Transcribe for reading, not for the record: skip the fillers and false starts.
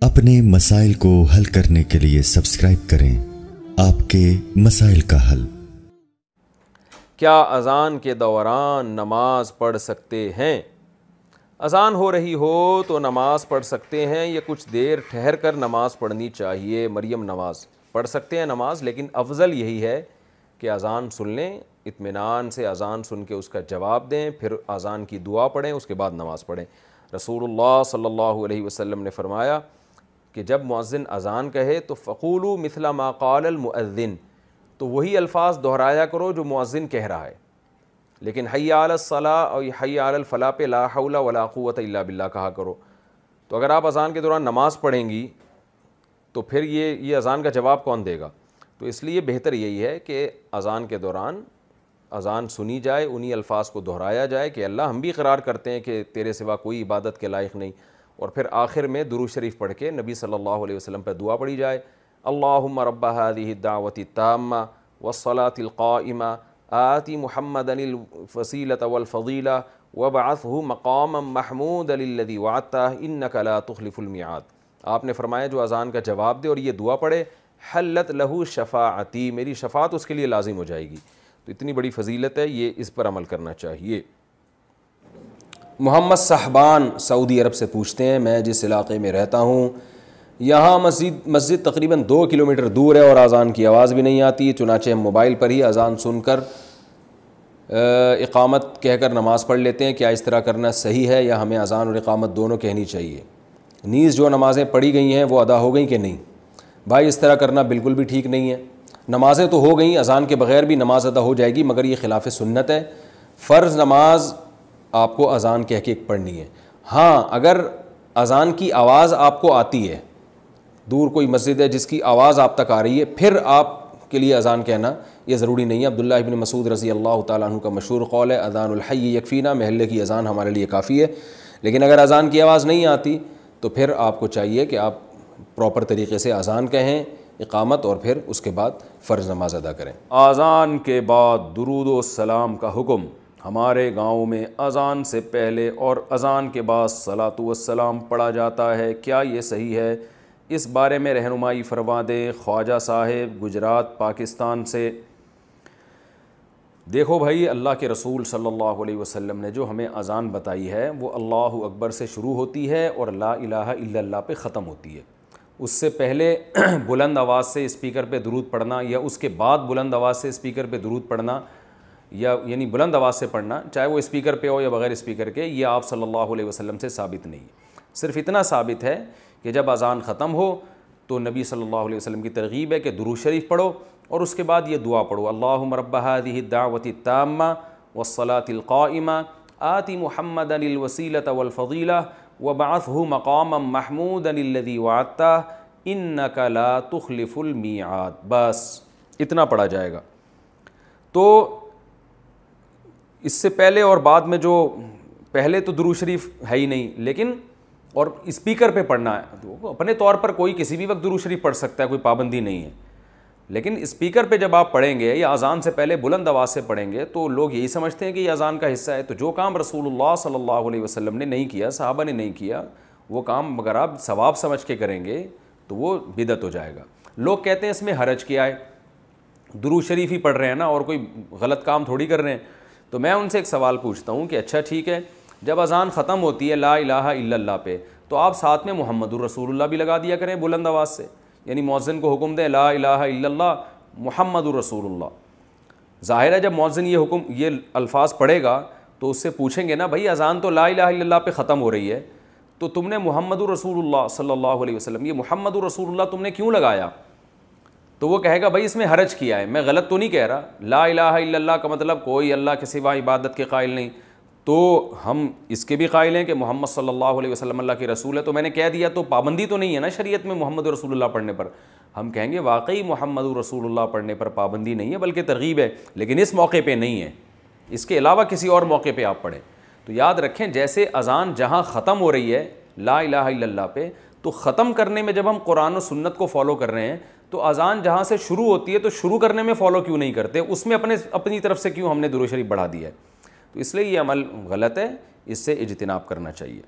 اپنے مسائل کو حل کرنے کے لیے سبسکرائب کریں آپ کے مسائل کا حل۔ کیا اذان کے دوران نماز پڑھ سکتے ہیں؟ اذان ہو رہی ہو تو نماز پڑھ سکتے ہیں یا کچھ دیر ٹھہر کر نماز پڑھنی چاہیے؟ مریم نواز پڑھ سکتے ہیں نماز، لیکن افضل یہی ہے کہ اذان سن لیں، اطمینان سے اذان سن کے اس کا جواب دیں، پھر اذان کی دعا پڑھیں، اس کے بعد نماز پڑھیں۔ رسول اللہ صلی اللہ علیہ وسلم نے فرمایا کہ جب مؤذن اذان کہے تو فقولوا مثل ما قال المؤذن، تو وہی الفاظ دہرایا کرو جو مؤذن کہہ رہا ہے، لیکن حی علی الصلاۃ اور حی علی الفلاح پہ لا حول ولا قوت الا باللہ کہا کرو۔ تو اگر آپ اذان کے دوران نماز پڑھیں گی تو پھر یہ اذان کا جواب کون دے گا؟ تو اس لیے بہتر یہی ہے کہ اذان کے دوران اذان سنی جائے، انہی الفاظ کو دہرایا جائے کہ اللہ ہم بھی اقرار کرتے ہیں کہ تیرے سوا کوئی عبادت کے لائق نہیں، اور پھر آخر میں درود شریف پڑھ کے نبی صلی اللہ علیہ وسلم پہ دعا پڑھی جائے، اللہم رب هذه الدعوۃ التامہ والصلاۃ القائمہ آت محمدا الوسیلۃ والفضیلہ وابعثہ مقاما محمودا الذی وعدتہ انک لا تخلف المیعاد۔ آپ نے فرمایا جو اذان کا جواب دے اور یہ دعا پڑھے، حلت لہ شفاعتی، میری شفاعت اس کے لیے لازم ہو جائے گی۔ تو اتنی بڑی فضیلت ہے، یہ اس پر عمل کرنا چاہیے۔ محمد صاحبان سعودی عرب سے پوچھتے ہیں، میں جس علاقے میں رہتا ہوں یہاں مسجد تقریباً 2 کلومیٹر دور ہے اور اذان کی آواز بھی نہیں آتی، چنانچہ ہم موبائل پر ہی اذان سن کر اقامت کہہ کر نماز پڑھ لیتے ہیں، کیا اس طرح کرنا صحیح ہے یا ہمیں اذان اور اقامت دونوں کہنی چاہیے؟ نیز جو نمازیں پڑھی گئی ہیں وہ ادا ہو گئیں کہ نہیں؟ بھائی اس طرح کرنا بالکل بھی ٹھیک نہیں ہے۔ نمازیں تو ہو گئیں، اذان کے بغیر بھی نماز ادا ہو جائے گی، مگر یہ خلاف سنت ہے۔ فرض نماز آپ کو اذان کہہ کے پڑھنی ہے۔ ہاں اگر اذان کی آواز آپ کو آتی ہے، دور کوئی مسجد ہے جس کی آواز آپ تک آ رہی ہے، پھر آپ کے لیے اذان کہنا یہ ضروری نہیں ہے۔ عبداللہ ابن مسعود رضی اللہ تعالیٰ عنہ کا مشہور قول ہے، اذان الحی یکفینا، محلے کی اذان ہمارے لیے کافی ہے۔ لیکن اگر اذان کی آواز نہیں آتی تو پھر آپ کو چاہیے کہ آپ پراپر طریقے سے اذان کہیں، اقامت، اور پھر اس کے بعد فرض نماز ادا کریں۔ اذان کے بعد درود و سلام کا حکم۔ ہمارے گاؤں میں اذان سے پہلے اور اذان کے بعد صلاۃ والسلام پڑھا جاتا ہے، کیا یہ صحیح ہے؟ اس بارے میں رہنمائی فرما دیں۔ خواجہ صاحب گجرات پاکستان سے۔ دیکھو بھائی، اللہ کے رسول صلی اللہ علیہ وسلم نے جو ہمیں اذان بتائی ہے وہ اللہ اکبر سے شروع ہوتی ہے اور لا الہ الا اللہ پہ ختم ہوتی ہے۔ اس سے پہلے بلند آواز سے اسپیکر پہ درود پڑھنا یا اس کے بعد بلند آواز سے اسپیکر پہ درود پڑھنا، یا یعنی بلند آواز سے پڑھنا چاہے وہ اسپیکر پہ ہو یا بغیر اسپیکر کے، یہ آپ صلی اللہ علیہ وسلم سے ثابت نہیں ہے۔ صرف اتنا ثابت ہے کہ جب اذان ختم ہو تو نبی صلی اللہ علیہ وسلم کی ترغیب ہے کہ درود شریف پڑھو اور اس کے بعد یہ دعا پڑھو، اللہم رب هذه الدعوۃ التامہ والصلاۃ القائمہ آت محمدا الوسیلۃ والفضیلہ وابعثہ مقاما محمودا الذی وعدتہ انک لا تخلف المیعاد۔ بس اتنا پڑھا جائے گا۔ تو اس سے پہلے اور بعد میں جو پہلے تو درود شریف ہے ہی نہیں، لیکن اور اسپیکر پہ پڑھنا ہے تو اپنے طور پر کوئی کسی بھی وقت درود شریف پڑھ سکتا ہے، کوئی پابندی نہیں ہے، لیکن اسپیکر پہ جب آپ پڑھیں گے یا اذان سے پہلے بلند آواز سے پڑھیں گے تو لوگ یہی سمجھتے ہیں کہ یہ اذان کا حصہ ہے۔ تو جو کام رسول اللہ صلی اللہ علیہ وسلم نے نہیں کیا، صحابہ نے نہیں کیا، وہ کام اگر آپ ثواب سمجھ کے کریں گے تو وہ بدعت ہو جائے گا۔ لوگ کہتے ہیں اس میں حرج کیا ہے، درود شریف ہی پڑھ رہے ہیں نا اور کوئی غلط کام تھوڑی کر رہے ہیں۔ تو میں ان سے ایک سوال پوچھتا ہوں کہ اچھا ٹھیک ہے، جب اذان ختم ہوتی ہے لا الہ الا اللہ پہ تو آپ ساتھ میں محمد الرسول اللہ بھی لگا دیا کریں بلند آواز سے، یعنی مؤذن کو حکم دیں لا الہ الا اللہ محمد الرسول اللہ۔ ظاہر ہے جب مؤذن یہ الفاظ پڑھے گا تو اس سے پوچھیں گے نا بھائی اذان تو لا الہ الا اللہ پہ ختم ہو رہی ہے، تو تم نے محمد الرسول اللہ صلی اللہ علیہ وسلم، یہ محمد الرسول اللہ تم نے کیوں لگایا؟ تو وہ کہے گا بھائی اس میں حرج کیا ہے، میں غلط تو نہیں کہہ رہا، لا الہ الا اللہ کا مطلب کوئی اللہ کے سوا عبادت کے قائل نہیں، تو ہم اس کے بھی قائل ہیں کہ محمد صلی اللہ علیہ وسلم اللہ کے رسول ہے، تو میں نے کہہ دیا تو پابندی تو نہیں ہے نا شریعت میں محمد رسول اللہ پڑھنے پر۔ ہم کہیں گے واقعی محمد رسول اللہ پڑھنے پر پابندی نہیں ہے بلکہ ترغیب ہے، لیکن اس موقع پہ نہیں ہے، اس کے علاوہ کسی اور موقع پہ آپ پڑھیں۔ تو یاد رکھیں جیسے اذان جہاں ختم ہو رہی ہے لا الہ الا اللہ پہ، تو ختم کرنے میں جب ہم قرآن و سنت کو فالو کر رہے ہیں تو اذان جہاں سے شروع ہوتی ہے تو شروع کرنے میں فالو کیوں نہیں کرتے، اس میں اپنی طرف سے کیوں ہم نے درود شریف بڑھا دیا ہے؟ تو اس لیے یہ عمل غلط ہے، اس سے اجتناب کرنا چاہیے۔